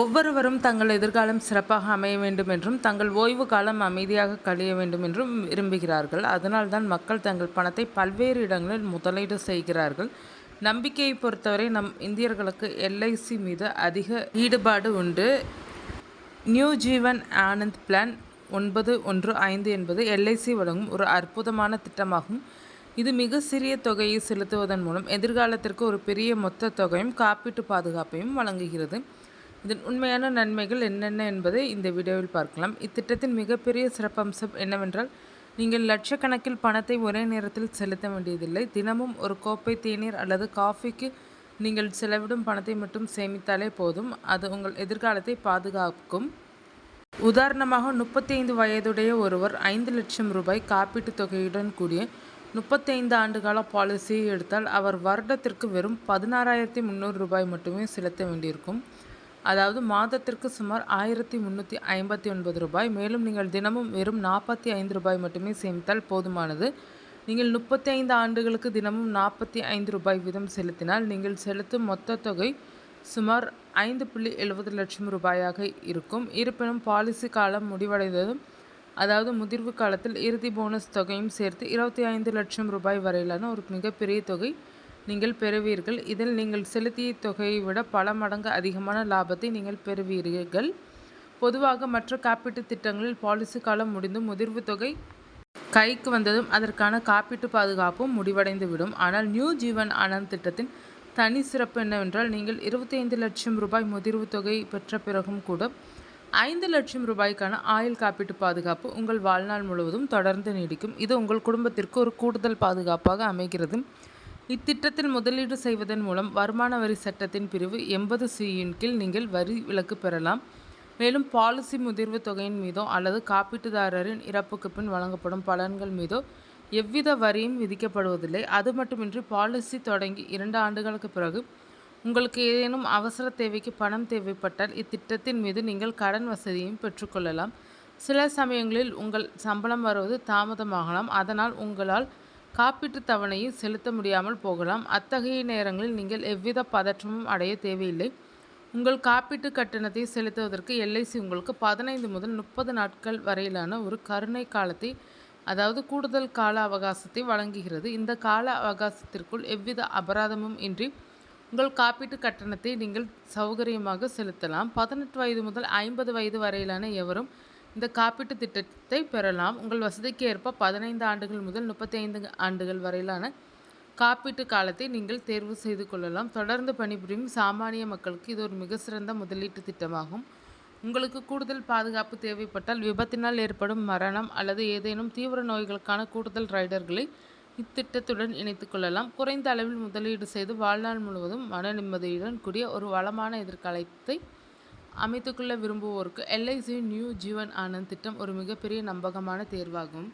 ஒவ்வொருவரும் தங்கள் எதிர்காலம் சிறப்பாக அமைய வேண்டும் என்றும் தங்கள் ஓய்வு காலம் அமைதியாக கழிய வேண்டும் என்றும் விரும்புகிறார்கள். அதனால்தான் மக்கள் தங்கள் பணத்தை பல்வேறு இடங்களில் முதலீடு செய்கிறார்கள். நம்பிக்கையை பொறுத்தவரை நம் இந்தியர்களுக்கு எல்ஐசி மீது அதிக ஈடுபாடு உண்டு. நியூ ஜீவன் ஆனந்த் பிளான் 915 என்பது எல்ஐசி வழங்கும் ஒரு அற்புதமான திட்டமாகும். இது மிக சிறிய தொகையை செலுத்துவதன் மூலம் எதிர்காலத்திற்கு ஒரு பெரிய மொத்த தொகையும் காப்பீட்டு பாதுகாப்பையும் வழங்குகிறது. இதன் உண்மையான நன்மைகள் என்னென்ன என்பதை இந்த வீடியோவில் பார்க்கலாம். இத்திட்டத்தின் மிகப்பெரிய சிறப்பம்சம் என்னவென்றால், நீங்கள் லட்சக்கணக்கில் பணத்தை ஒரே நேரத்தில் செலுத்த வேண்டியதில்லை. தினமும் ஒரு கோப்பை தேநீர் அல்லது காஃபிக்கு நீங்கள் செலவிடும் பணத்தை மட்டும் சேமித்தாலே போதும். அது உங்கள் எதிர்காலத்தை பாதுகாக்கும். உதாரணமாக, 35 வயதுடைய ஒருவர் 5 லட்சம் ரூபாய் காப்பீட்டுத் தொகையுடன் கூடிய 35 ஆண்டுகால பாலிசியை எடுத்தால் அவர் வருடத்திற்கு வெறும் 16,300 ரூபாய் மட்டுமே செலுத்த வேண்டியிருக்கும். அதாவது மாதத்திற்கு சுமார் 1,359 ரூபாய். மேலும் நீங்கள் தினமும் வெறும் 45 ரூபாய் மட்டுமே சேமித்தால் போதுமானது. நீங்கள் 35 ஆண்டுகளுக்கு தினமும் 45 ரூபாய் வீதம் செலுத்தினால் நீங்கள் செலுத்தும் மொத்த தொகை சுமார் 5.70 லட்சம் ரூபாயாக இருக்கும். இருப்பினும் பாலிசி காலம் முடிவடைந்ததும், அதாவது முதிர்வு காலத்தில் இறுதி போனஸ் தொகையும் சேர்த்து 25 லட்சம் ரூபாய் வரையிலான ஒரு மிகப்பெரிய தொகை நீங்கள் பெறுவீர்கள். இதில் நீங்கள் செலுத்திய தொகையை விட பல மடங்கு அதிகமான லாபத்தை நீங்கள் பெறுவீர்கள். பொதுவாக மற்ற காப்பீட்டு திட்டங்களில் பாலிசி காலம் முடிந்து முதிர்வு தொகை கைக்கு வந்ததும் அதற்கான காப்பீட்டு பாதுகாப்பும் முடிவடைந்துவிடும். ஆனால் நியூ ஜீவன் ஆனந்த் திட்டத்தின் தனி சிறப்பு என்னவென்றால், நீங்கள் 25 லட்சம் ரூபாய் முதிர்வு தொகை பெற்ற பிறகும் கூட 5 லட்சம் ரூபாய்க்கான ஆயுள் காப்பீட்டு பாதுகாப்பு உங்கள் வாழ்நாள் முழுவதும் தொடர்ந்து நீடிக்கும். இது உங்கள் குடும்பத்திற்கு ஒரு கூடுதல் பாதுகாப்பாக அமைகிறது. இத்திட்டத்தில் முதலீடு செய்வதன் மூலம் வருமான வரி சட்டத்தின் பிரிவு 80(c)யின் கீழ் நீங்கள் வரி விலக்கு பெறலாம். மேலும் பாலிசி முதிர்வு தொகையின் மீதோ அல்லது காப்பீட்டுதாரரின் இறப்புக்கு பின் வழங்கப்படும் பலன்கள் மீதோ எவ்வித வரியும் விதிக்கப்படுவதில்லை. அது மட்டுமின்றி பாலிசி தொடங்கி 2 ஆண்டுகளுக்கு பிறகு உங்களுக்கு ஏதேனும் அவசர தேவைக்கு பணம் தேவைப்பட்டால் இத்திட்டத்தின் மீது நீங்கள் கடன் வசதியையும் பெற்றுக்கொள்ளலாம். சில சமயங்களில் உங்கள் சம்பளம் வருவது தாமதமாகலாம். அதனால் உங்களால் காப்பீட்டு தவணையை செலுத்த முடியாமல் போகலாம். அத்தகைய நேரங்களில் நீங்கள் எவ்வித பதற்றமும் அடைய தேவையில்லை. உங்கள் காப்பீட்டு கட்டணத்தை செலுத்துவதற்கு எல்ஐசி உங்களுக்கு 15 முதல் 30 நாட்கள் வரையிலான ஒரு கருணை காலத்தை, அதாவது கூடுதல் கால அவகாசத்தை வழங்குகிறது. இந்த கால அவகாசத்திற்குள் எவ்வித அபராதமும் இன்றி உங்கள் காப்பீட்டு கட்டணத்தை நீங்கள் சௌகரியமாக செலுத்தலாம். 18 வயது முதல் 50 வயது வரையிலான எவரும் இந்த காப்பீட்டு திட்டத்தை பெறலாம். உங்கள் வசதிக்கு ஏற்ப 15 ஆண்டுகள் முதல் 35 ஆண்டுகள் வரையிலான காப்பீட்டு காலத்தை நீங்கள் தேர்வு செய்து கொள்ளலாம். தொடர்ந்து பணிபுரியும் சாமானிய மக்களுக்கு இது ஒரு மிக சிறந்த முதலீட்டு திட்டமாகும். உங்களுக்கு கூடுதல் பாதுகாப்பு தேவைப்பட்டால், விபத்தினால் ஏற்படும் மரணம் அல்லது ஏதேனும் தீவிர நோய்களுக்கான கூடுதல் ரைடர்களை இத்திட்டத்துடன் இணைத்துக் கொள்ளலாம். குறைந்த அளவில் முதலீடு செய்து வாழ்நாள் முழுவதும் மன நிம்மதியுடன் கூடிய ஒரு வளமான எதிர்காலத்தை அமைத்துக்கொள்ள விரும்புவோருக்கு எல்ஐசி நியூ ஜீவன் ஆனந்த் திட்டம் ஒரு மிகப்பெரிய நம்பகமான தேர்வாகும்.